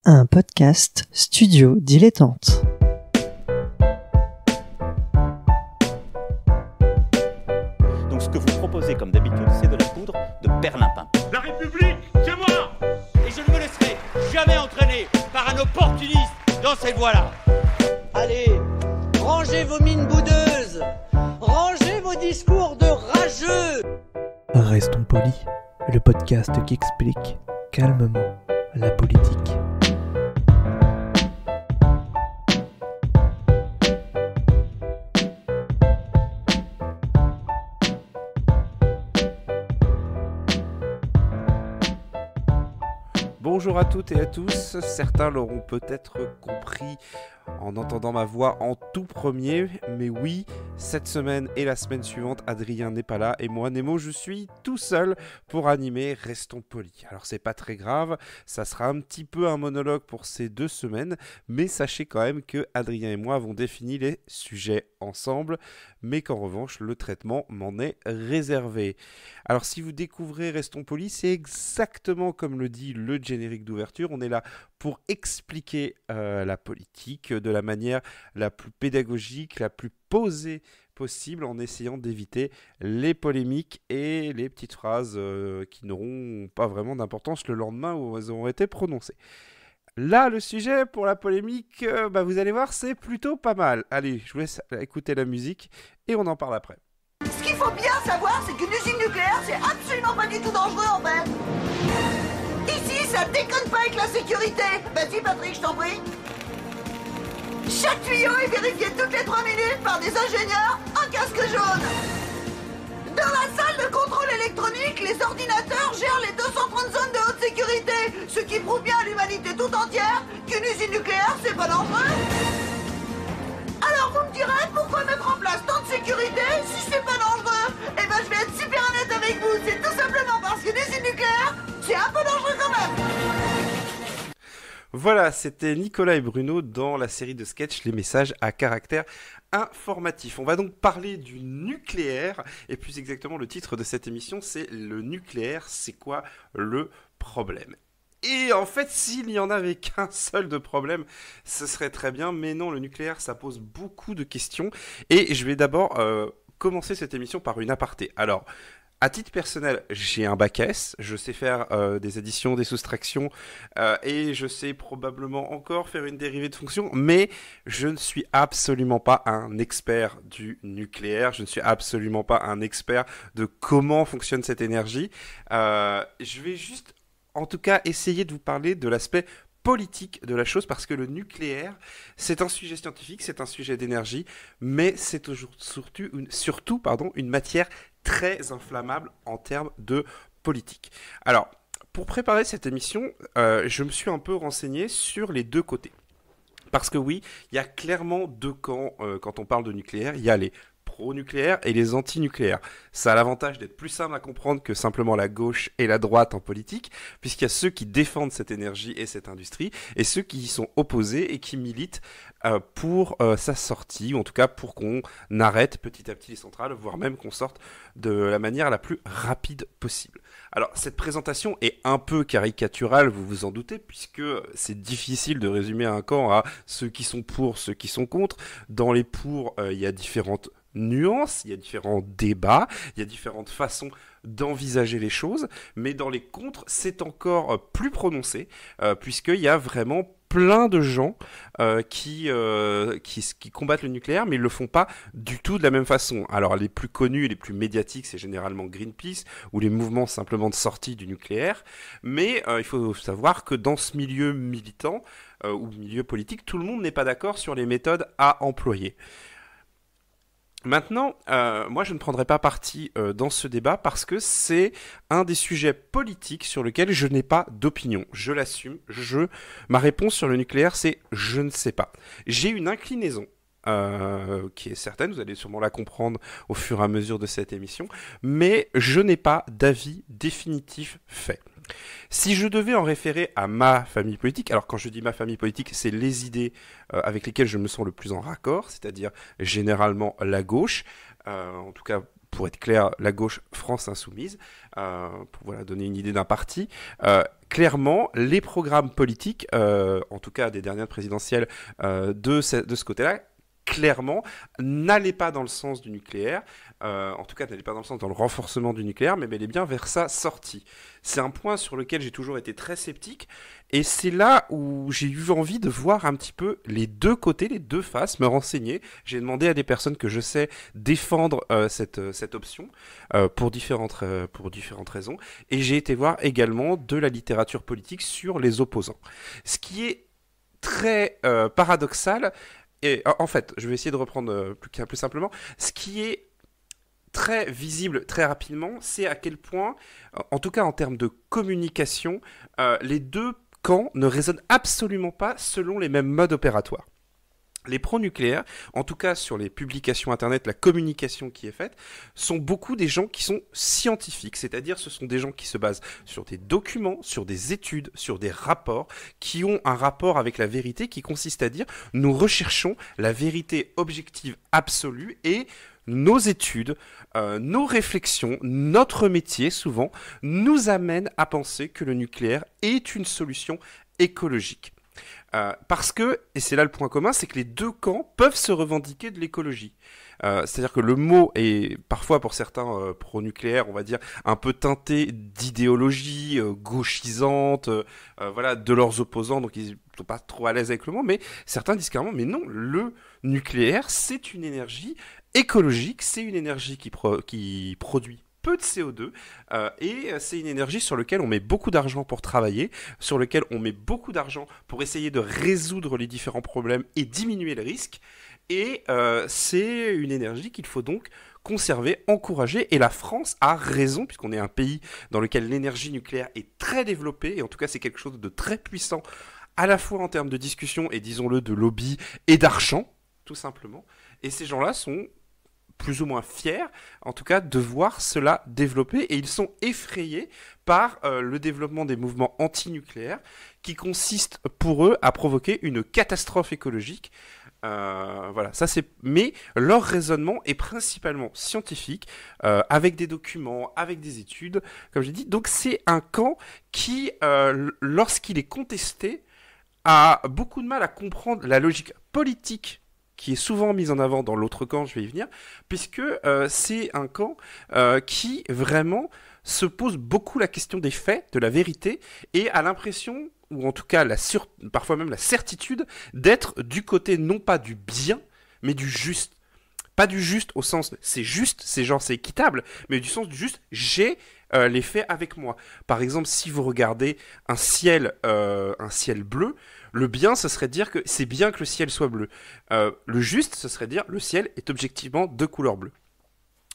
Un podcast Studio Dilettante. Donc ce que vous proposez comme d'habitude, c'est de la poudre de perlimpin. La République, c'est moi! Et je ne me laisserai jamais entraîner par un opportuniste dans cette voie-là. Allez, rangez vos mines boudeuses, rangez vos discours de rageux. Restons polis, le podcast qui explique calmement la politique. Bonjour à toutes et à tous, certains l'auront peut-être compris en entendant ma voix en tout premier, mais oui, cette semaine et la semaine suivante, Adrien n'est pas là et moi, Nemo, je suis tout seul pour animer Restons Polis. Alors c'est pas très grave, ça sera un petit peu un monologue pour ces 2 semaines, mais sachez quand même que Adrien et moi avons défini les sujets ensemble, mais qu'en revanche, le traitement m'en est réservé. Alors si vous découvrez Restons Polis, c'est exactement comme le dit le générique d'ouverture, on est là pour expliquer la politique de la manière la plus pédagogique, la plus posée possible, en essayant d'éviter les polémiques et les petites phrases qui n'auront pas vraiment d'importance le lendemain où elles auront été prononcées. Là, le sujet pour la polémique, vous allez voir, c'est plutôt pas mal. Allez, je vous laisse écouter la musique et on en parle après. Ce qu'il faut bien savoir, c'est qu'une usine nucléaire, c'est absolument pas du tout dangereux en fait. Ici, ça déconne pas avec la sécurité. Vas-y Patrick, je t'en prie. Chaque tuyau est vérifié toutes les 3 minutes par des ingénieurs en casque jaune. Dans la salle de contrôle électronique, les ordinateurs gèrent les 230 zones de haute sécurité, ce qui prouve bien à l'humanité tout entière qu'une usine nucléaire, c'est pas dangereux. Alors vous me direz, pourquoi mettre en place tant de sécurité si c'est pas dangereux? Eh ben je vais être super honnête avec vous, c'est tout simplement parce qu'une usine nucléaire, c'est un peu dangereux quand même. Voilà, c'était Nicolas et Bruno dans la série de sketchs Les messages à caractère informatif. On va donc parler du nucléaire, et plus exactement le titre de cette émission, c'est le nucléaire, c'est quoi le problème? Et en fait, s'il n'y en avait qu'un seul de problème, ce serait très bien, mais non, le nucléaire, ça pose beaucoup de questions, et je vais d'abord commencer cette émission par une aparté. Alors, à titre personnel, j'ai un bac S, je sais faire des additions, des soustractions, et je sais probablement encore faire une dérivée de fonction, mais je ne suis absolument pas un expert du nucléaire, je ne suis absolument pas un expert de comment fonctionne cette énergie. Je vais juste, en tout cas, essayer de vous parler de l'aspect politique de la chose, parce que le nucléaire, c'est un sujet scientifique, c'est un sujet d'énergie, mais c'est surtout une matière très inflammable en termes de politique. Alors, pour préparer cette émission, je me suis un peu renseigné sur les deux côtés. Parce que oui, il y a clairement deux camps quand on parle de nucléaire. Il y a les pro-nucléaires et les anti-nucléaires. Ça a l'avantage d'être plus simple à comprendre que simplement la gauche et la droite en politique, puisqu'il y a ceux qui défendent cette énergie et cette industrie, et ceux qui y sont opposés et qui militent pour sa sortie, ou en tout cas pour qu'on arrête petit à petit les centrales, voire même qu'on sorte de la manière la plus rapide possible. Alors, cette présentation est un peu caricaturale, vous vous en doutez, puisque c'est difficile de résumer un camp à ceux qui sont pour, ceux qui sont contre. Dans les pour, il y a différentes nuances, il y a différents débats, il y a différentes façons d'envisager les choses, mais dans les contre, c'est encore plus prononcé, puisqu'il y a vraiment plein de gens qui combattent le nucléaire, mais ils le font pas du tout de la même façon. Alors les plus connus et les plus médiatiques, c'est généralement Greenpeace ou les mouvements simplement de sortie du nucléaire, mais il faut savoir que dans ce milieu militant ou milieu politique, tout le monde n'est pas d'accord sur les méthodes à employer. Maintenant, moi je ne prendrai pas parti dans ce débat parce que c'est un des sujets politiques sur lequel je n'ai pas d'opinion. Je l'assume. Ma réponse sur le nucléaire, c'est je ne sais pas. J'ai une inclinaison qui est certaine, vous allez sûrement la comprendre au fur et à mesure de cette émission, mais je n'ai pas d'avis définitif fait. Si je devais en référer à ma famille politique, alors quand je dis ma famille politique, c'est les idées avec lesquelles je me sens le plus en raccord, c'est-à-dire généralement la gauche, en tout cas pour être clair, la gauche France Insoumise, pour donner une idée d'un parti. Clairement, les programmes politiques, en tout cas des dernières présidentielles de ce côté-là, clairement, n'allait pas dans le sens du nucléaire, en tout cas n'allait pas dans le sens dans le renforcement du nucléaire, mais bel et bien vers sa sortie. C'est un point sur lequel j'ai toujours été très sceptique, et c'est là où j'ai eu envie de voir un petit peu les deux côtés, les deux faces, me renseigner. J'ai demandé à des personnes que je sais défendre cette option pour différentes raisons, et j'ai été voir également de la littérature politique sur les opposants. Ce qui est très paradoxal. Et en fait, je vais essayer de reprendre plus simplement. Ce qui est très visible très rapidement, c'est à quel point, en tout cas en termes de communication, les deux camps ne raisonnent absolument pas selon les mêmes modes opératoires. Les pro-nucléaires, en tout cas sur les publications internet, la communication qui est faite, sont beaucoup des gens qui sont scientifiques, c'est-à-dire ce sont des gens qui se basent sur des documents, sur des études, sur des rapports, qui ont un rapport avec la vérité qui consiste à dire nous recherchons la vérité objective absolue et nos études, nos réflexions, notre métier souvent nous amènent à penser que le nucléaire est une solution écologique. Parce que, et c'est là le point commun, c'est que les deux camps peuvent se revendiquer de l'écologie. C'est-à-dire que le mot est parfois pour certains pro-nucléaires, on va dire, un peu teinté d'idéologie gauchisante, de leurs opposants, donc ils sont pas trop à l'aise avec le mot, mais certains disent carrément, mais non, le nucléaire, c'est une énergie écologique, c'est une énergie qui produit peu de CO2 et c'est une énergie sur laquelle on met beaucoup d'argent pour travailler, sur laquelle on met beaucoup d'argent pour essayer de résoudre les différents problèmes et diminuer le risque. Et c'est une énergie qu'il faut donc conserver, encourager. Et la France a raison, puisqu'on est un pays dans lequel l'énergie nucléaire est très développée, et en tout cas c'est quelque chose de très puissant, à la fois en termes de discussion et disons-le de lobby et d'argent, tout simplement. Et ces gens-là sont plus ou moins fiers, en tout cas, de voir cela développer, et ils sont effrayés par le développement des mouvements anti-nucléaires, qui consistent pour eux à provoquer une catastrophe écologique. Mais leur raisonnement est principalement scientifique, avec des documents, avec des études, comme j'ai dit. Donc c'est un camp qui, lorsqu'il est contesté, a beaucoup de mal à comprendre la logique politique qui est souvent mise en avant dans l'autre camp, je vais y venir, puisque c'est un camp qui vraiment se pose beaucoup la question des faits, de la vérité, et a l'impression, ou en tout cas parfois même la certitude, d'être du côté non pas du bien, mais du juste. Pas du juste au sens c'est juste, c'est équitable, mais du sens du juste, j'ai les faits avec moi. Par exemple, si vous regardez un ciel bleu, le bien, ce serait dire que c'est bien que le ciel soit bleu. Le juste, ce serait dire le ciel est objectivement de couleur bleue.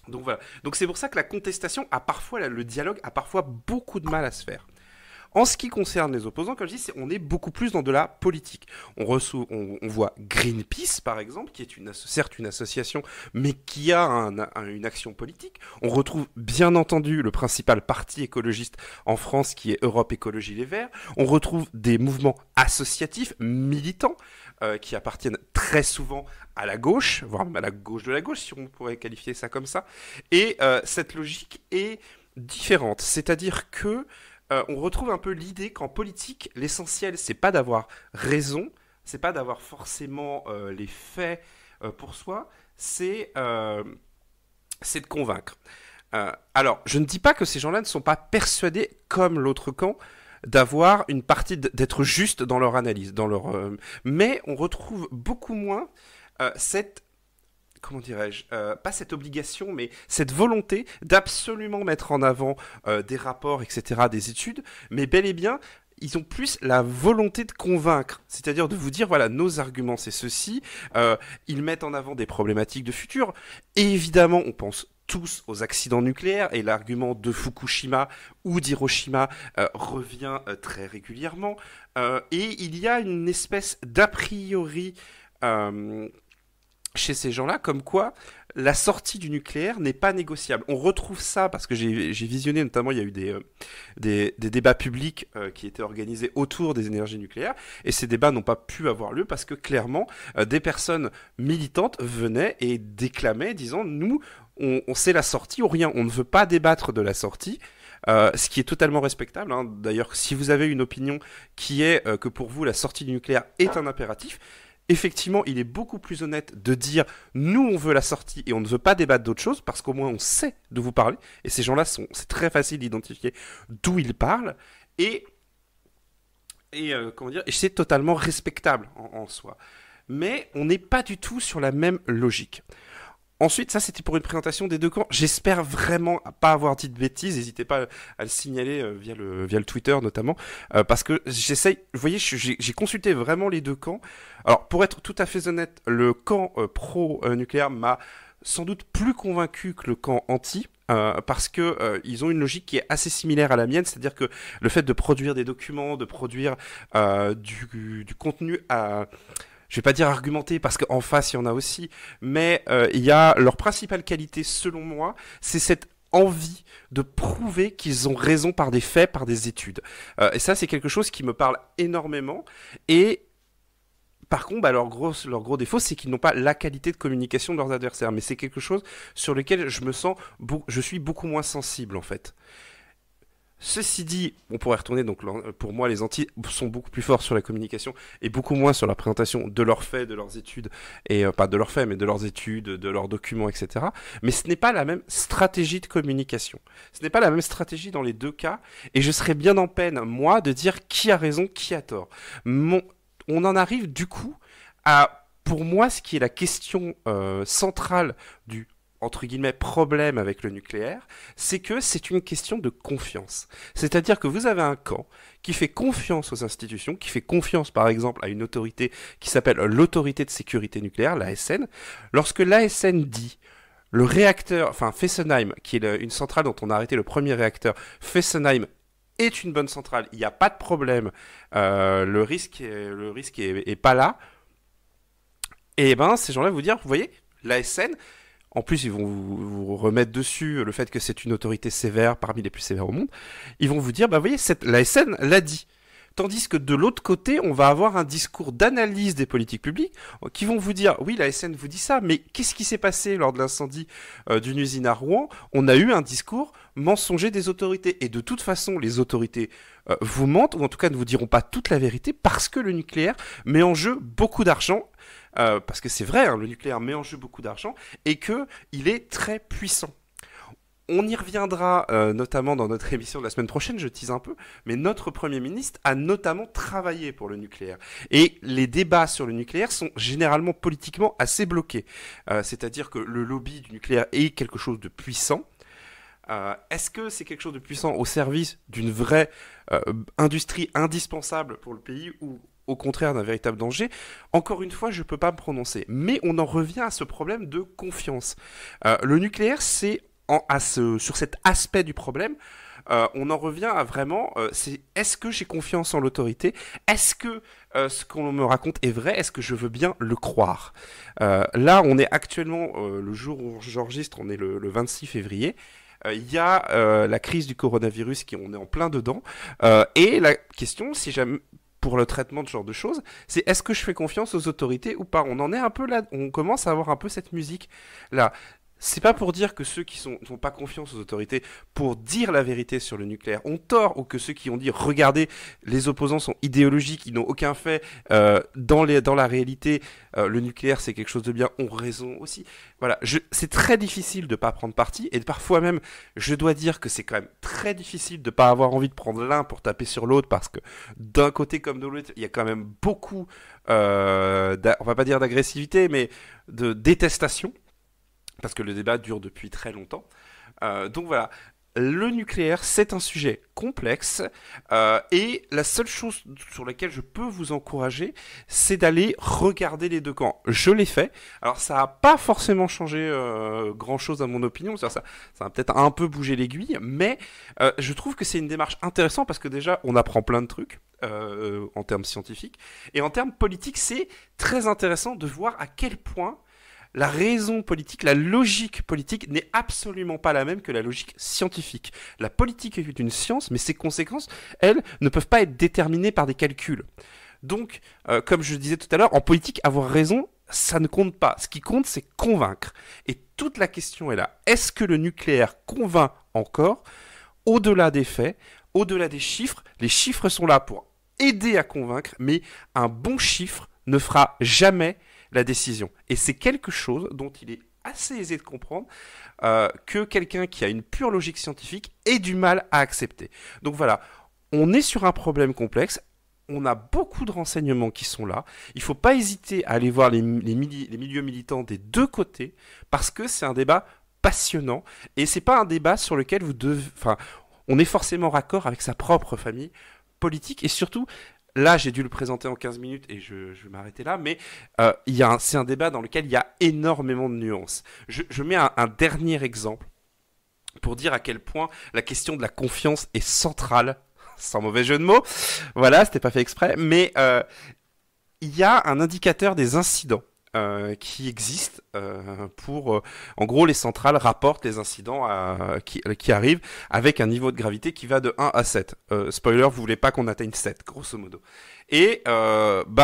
Donc voilà. Donc c'est pour ça que la contestation le dialogue a parfois beaucoup de mal à se faire. En ce qui concerne les opposants, comme je dis, on est beaucoup plus dans de la politique. On voit Greenpeace, par exemple, qui est certes une association, mais qui a une action politique. On retrouve bien entendu le principal parti écologiste en France, qui est Europe Écologie Les Verts. On retrouve des mouvements associatifs, militants, qui appartiennent très souvent à la gauche, voire même à la gauche de la gauche, si on pourrait qualifier ça comme ça. Et cette logique est différente. C'est-à-dire que on retrouve un peu l'idée qu'en politique, l'essentiel, c'est pas d'avoir raison, c'est pas d'avoir forcément les faits pour soi, c'est de convaincre. Alors, je ne dis pas que ces gens-là ne sont pas persuadés, comme l'autre camp, d'avoir une partie d'être juste dans leur analyse, mais on retrouve beaucoup moins cette comment dirais-je, pas cette obligation, mais cette volonté d'absolument mettre en avant des rapports, etc., des études, mais bel et bien, ils ont plus la volonté de convaincre, c'est-à-dire de vous dire, voilà, nos arguments, c'est ceci, ils mettent en avant des problématiques de futur, et évidemment, on pense tous aux accidents nucléaires, et l'argument de Fukushima ou d'Hiroshima revient très régulièrement, et il y a une espèce d'a priori chez ces gens-là, comme quoi la sortie du nucléaire n'est pas négociable. On retrouve ça, parce que j'ai visionné, notamment il y a eu des débats publics qui étaient organisés autour des énergies nucléaires, et ces débats n'ont pas pu avoir lieu parce que clairement, des personnes militantes venaient et déclamaient, disant, nous, on sait la sortie ou rien, on ne veut pas débattre de la sortie. Ce qui est totalement respectable, hein. D'ailleurs, si vous avez une opinion qui est que pour vous la sortie du nucléaire est un impératif, effectivement, il est beaucoup plus honnête de dire nous on veut la sortie et on ne veut pas débattre d'autre chose parce qu'au moins on sait d'où vous parlez et ces gens-là c'est très facile d'identifier d'où ils parlent et comment dire, et c'est totalement respectable en soi. Mais on n'est pas du tout sur la même logique. Ensuite, ça c'était pour une présentation des deux camps. J'espère vraiment pas avoir dit de bêtises. N'hésitez pas à le signaler via le Twitter notamment, parce que j'essaye. Vous voyez, j'ai consulté vraiment les deux camps. Alors pour être tout à fait honnête, le camp pro-nucléaire m'a sans doute plus convaincu que le camp anti. Parce que ils ont une logique qui est assez similaire à la mienne, c'est-à-dire que le fait de produire des documents, de produire du contenu je vais pas dire argumenté parce qu'en face il y en a aussi, mais il y a leur principale qualité selon moi, c'est cette envie de prouver qu'ils ont raison par des faits, par des études. Et ça c'est quelque chose qui me parle énormément. Et par contre, leur gros défaut, c'est qu'ils n'ont pas la qualité de communication de leurs adversaires. Mais c'est quelque chose sur lequel je suis beaucoup moins sensible en fait. Ceci dit, on pourrait retourner, donc pour moi les anti sont beaucoup plus forts sur la communication et beaucoup moins sur la présentation de leurs faits, de leurs études, et pas de leurs faits, mais de leurs études, de leurs documents, etc. Mais ce n'est pas la même stratégie de communication. Ce n'est pas la même stratégie dans les deux cas, et je serais bien en peine, moi, de dire qui a raison, qui a tort. On en arrive du coup à, pour moi, ce qui est la question centrale du entre guillemets, problème avec le nucléaire, c'est que c'est une question de confiance. C'est-à-dire que vous avez un camp qui fait confiance aux institutions, qui fait confiance par exemple à une autorité qui s'appelle l'autorité de sécurité nucléaire, l'ASN. Lorsque l'ASN dit le réacteur, enfin Fessenheim, qui est une centrale dont on a arrêté le premier réacteur, Fessenheim est une bonne centrale, il n'y a pas de problème, le risque est pas là, et ben ces gens-là vous dire, vous voyez, l'ASN, en plus, ils vont vous remettre dessus le fait que c'est une autorité sévère, parmi les plus sévères au monde. Ils vont vous dire, bah vous voyez, l'ASN l'a dit. Tandis que de l'autre côté, on va avoir un discours d'analyse des politiques publiques qui vont vous dire, oui, l'ASN vous dit ça, mais qu'est-ce qui s'est passé lors de l'incendie d'une usine à Rouen? On a eu un discours mensonger des autorités. Et de toute façon, les autorités vous mentent, ou en tout cas ne vous diront pas toute la vérité, parce que le nucléaire met en jeu beaucoup d'argent. Parce que c'est vrai, hein, le nucléaire met en jeu beaucoup d'argent et qu'il est très puissant. On y reviendra notamment dans notre émission de la semaine prochaine, je tease un peu, mais notre Premier ministre a notamment travaillé pour le nucléaire. Et les débats sur le nucléaire sont généralement politiquement assez bloqués. C'est-à-dire que le lobby du nucléaire est quelque chose de puissant. Est-ce que c'est quelque chose de puissant au service d'une vraie industrie indispensable pour le pays ou au contraire d'un véritable danger? Encore une fois, je ne peux pas me prononcer. Mais on en revient à ce problème de confiance. Le nucléaire, c'est sur cet aspect du problème, on en revient à vraiment, c'est est-ce que j'ai confiance en l'autorité? Est-ce que ce qu'on me raconte est vrai? Est-ce que je veux bien le croire? Là, on est actuellement, le jour où j'enregistre, on est le 26 février. Il y a la crise du coronavirus on est en plein dedans. Et la question, si jamais pour le traitement de ce genre de choses, c'est est-ce que je fais confiance aux autorités ou pas? On en est un peu là, on commence à avoir un peu cette musique là. C'est pas pour dire que ceux qui n'ont pas confiance aux autorités pour dire la vérité sur le nucléaire ont tort, ou que ceux qui ont dit regardez, les opposants sont idéologiques, ils n'ont aucun fait, dans la réalité, le nucléaire c'est quelque chose de bien, ont raison aussi. Voilà, c'est très difficile de pas prendre parti, et parfois même, je dois dire que c'est quand même très difficile de pas avoir envie de prendre l'un pour taper sur l'autre, parce que d'un côté comme de l'autre, il y a quand même beaucoup, on va pas dire d'agressivité, mais de détestation. Parce que le débat dure depuis très longtemps. Donc voilà, le nucléaire, c'est un sujet complexe. Et la seule chose sur laquelle je peux vous encourager, c'est d'aller regarder les deux camps. Je l'ai fait. Alors ça n'a pas forcément changé grand-chose à mon opinion. Ça a peut-être un peu bougé l'aiguille. Mais je trouve que c'est une démarche intéressante parce que déjà, on apprend plein de trucs. En termes scientifiques. Et en termes politiques, c'est très intéressant de voir à quel point la raison politique, la logique politique n'est absolument pas la même que la logique scientifique. La politique est une science, mais ses conséquences, elles, ne peuvent pas être déterminées par des calculs. Donc, comme je disais tout à l'heure, en politique, avoir raison, ça ne compte pas. Ce qui compte, c'est convaincre. Et toute la question est là. Est-ce que le nucléaire convainc encore, au-delà des faits, au-delà des chiffres? Les chiffres sont là pour aider à convaincre, mais un bon chiffre ne fera jamais la décision. Et c'est quelque chose dont il est assez aisé de comprendre que quelqu'un qui a une pure logique scientifique ait du mal à accepter. Donc voilà, on est sur un problème complexe, on a beaucoup de renseignements qui sont là, il ne faut pas hésiter à aller voir les milieux militants des deux côtés, parce que c'est un débat passionnant, et c'est pas un débat sur lequel on est forcément raccord avec sa propre famille politique, et surtout, là, j'ai dû le présenter en 15 minutes et je vais m'arrêter là, mais c'est un débat dans lequel il y a énormément de nuances. Je mets un dernier exemple pour dire à quel point la question de la confiance est centrale, sans mauvais jeu de mots. Voilà, c'était pas fait exprès, mais il y a un indicateur des incidents qui existe pour... en gros, les centrales rapportent les incidents qui arrivent avec un niveau de gravité qui va de 1 à 7. Spoiler, vous voulez pas qu'on atteigne 7, grosso modo. Et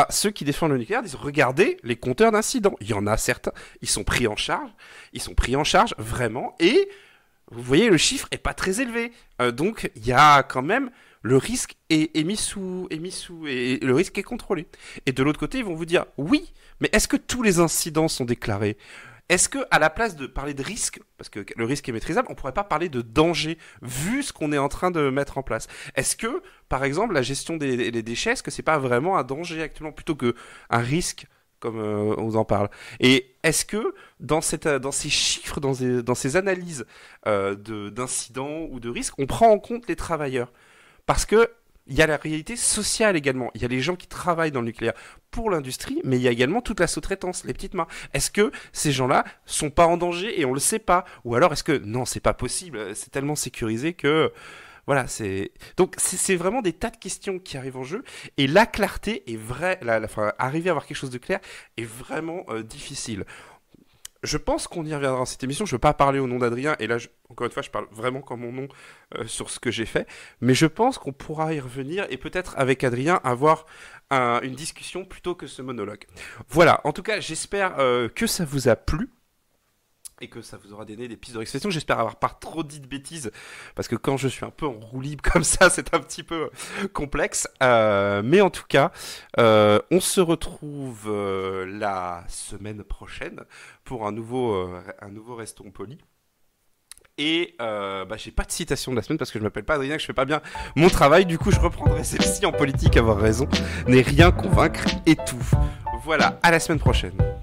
ceux qui défendent le nucléaire disent, regardez les compteurs d'incidents. Il y en a certains, ils sont pris en charge, vraiment, et vous voyez, le chiffre est pas très élevé. Donc, il y a quand même... Le risque est mis sous et le risque est contrôlé. Et de l'autre côté, ils vont vous dire, oui, mais est-ce que tous les incidents sont déclarés ? Est-ce que, à la place de parler de risque, parce que le risque est maîtrisable, on pourrait pas parler de danger, vu ce qu'on est en train de mettre en place ? Est-ce que, par exemple, la gestion des déchets, est-ce que c'est pas vraiment un danger actuellement, plutôt que un risque, comme on vous en parle ? Et est-ce que, dans ces chiffres, dans ces analyses d'incidents ou de risques, on prend en compte les travailleurs ? Parce que il y a la réalité sociale également. Il y a les gens qui travaillent dans le nucléaire pour l'industrie, mais il y a également toute la sous-traitance, les petites mains. Est-ce que ces gens-là sont pas en danger et on le sait pas ? Ou alors est-ce que non, c'est pas possible, c'est tellement sécurisé que voilà, donc c'est vraiment des tas de questions qui arrivent en jeu, et la clarté est arriver à avoir quelque chose de clair est vraiment difficile. Je pense qu'on y reviendra dans cette émission. Je ne veux pas parler au nom d'Adrien, et là, encore une fois, je parle vraiment comme mon nom sur ce que j'ai fait, mais je pense qu'on pourra y revenir, et peut-être avec Adrien avoir une discussion plutôt que ce monologue. Voilà, en tout cas, j'espère que ça vous a plu, et que ça vous aura donné des pistes de réflexion. J'espère avoir pas trop dit de bêtises, parce que quand je suis un peu en roue libre comme ça, c'est un petit peu complexe. Mais en tout cas, on se retrouve la semaine prochaine pour un nouveau Restons Polis. Et j'ai pas de citation de la semaine parce que je m'appelle pas Adrien, que je fais pas bien mon travail. Du coup, je reprendrai celle-ci en politique. Avoir raison n'est rien convaincre et tout. Voilà, à la semaine prochaine.